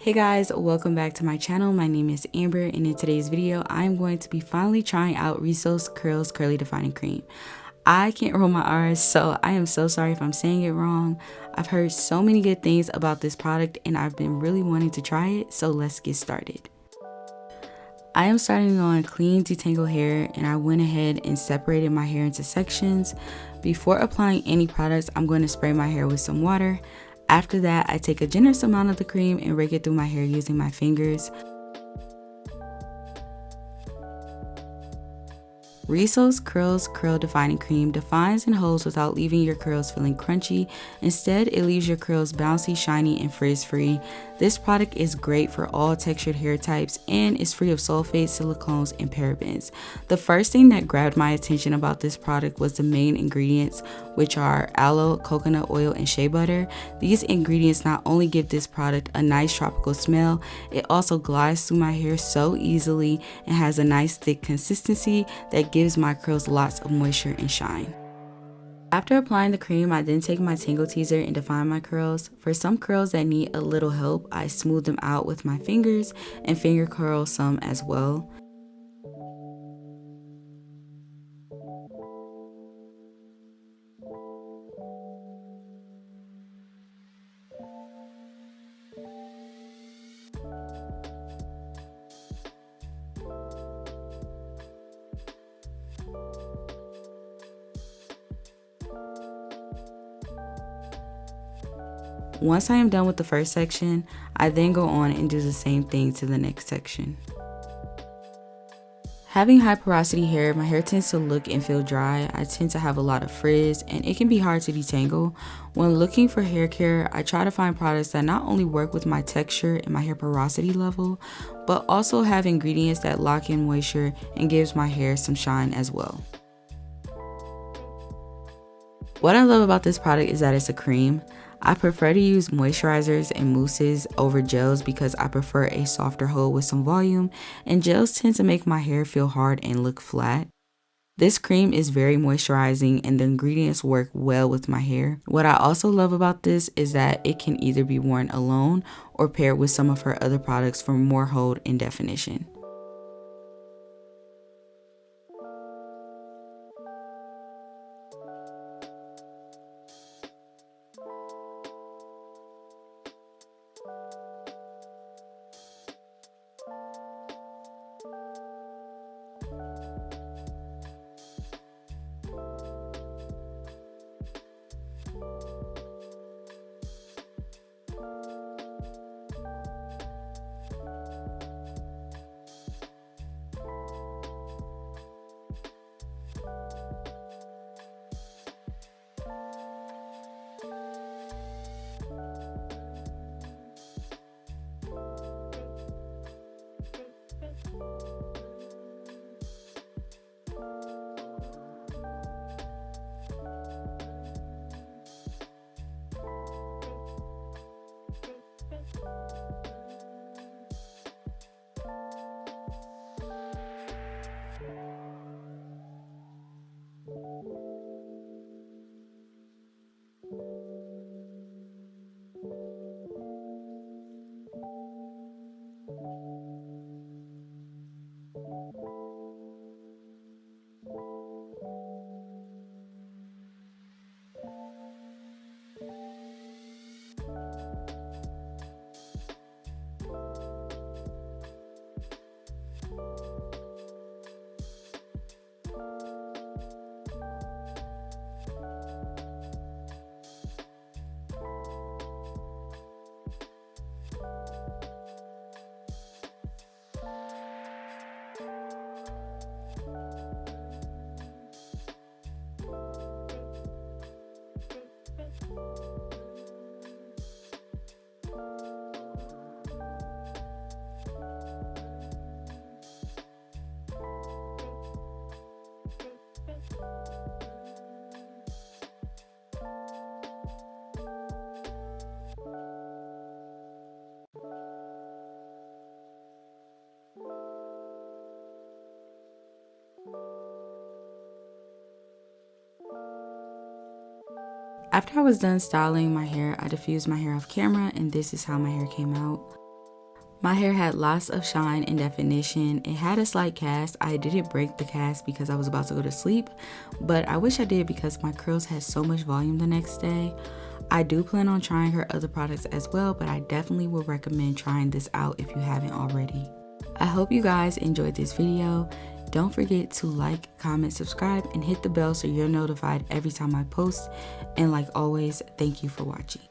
Hey guys, welcome back to my channel. My name is Amber, and in today's video I'm going to be finally trying out Rizos Curls Curly Defining Cream. I can't roll my R's, so I am so sorry if I'm saying it wrong. I've heard so many good things about this product and I've been really wanting to try it, so let's get started. I am starting on clean detangled hair, and I went ahead and separated my hair into sections. Before applying any products, I'm going to spray my hair with some water. After that, I take a generous amount of the cream and rake it through my hair using my fingers. Rizos Curls Curl Defining Cream defines and holds without leaving your curls feeling crunchy. Instead, it leaves your curls bouncy, shiny, and frizz-free. This product is great for all textured hair types and is free of sulfates, silicones, and parabens. The first thing that grabbed my attention about this product was the main ingredients, which are aloe, coconut oil, and shea butter. These ingredients not only give this product a nice tropical smell, it also glides through my hair so easily and has a nice thick consistency that gives my curls lots of moisture and shine. After applying the cream, I then take my Tangle Teaser and define my curls. For some curls that need a little help, I smooth them out with my fingers and finger curl some as well. Once I am done with the first section, I then go on and do the same thing to the next section. Having high porosity hair, my hair tends to look and feel dry. I tend to have a lot of frizz and it can be hard to detangle. When looking for hair care, I try to find products that not only work with my texture and my hair porosity level, but also have ingredients that lock in moisture and gives my hair some shine as well. What I love about this product is that it's a cream. I prefer to use moisturizers and mousses over gels because I prefer a softer hold with some volume, and gels tend to make my hair feel hard and look flat. This cream is very moisturizing and the ingredients work well with my hair. What I also love about this is that it can either be worn alone or paired with some of her other products for more hold and definition. After I was done styling my hair, I diffused my hair off camera and this is how my hair came out. My hair had lots of shine and definition. It had a slight cast. I didn't break the cast because I was about to go to sleep, but I wish I did because my curls had so much volume the next day. I do plan on trying her other products as well, but I definitely would recommend trying this out if you haven't already. I hope you guys enjoyed this video. Don't forget to like, comment, subscribe, and hit the bell so you're notified every time I post. And like always, thank you for watching.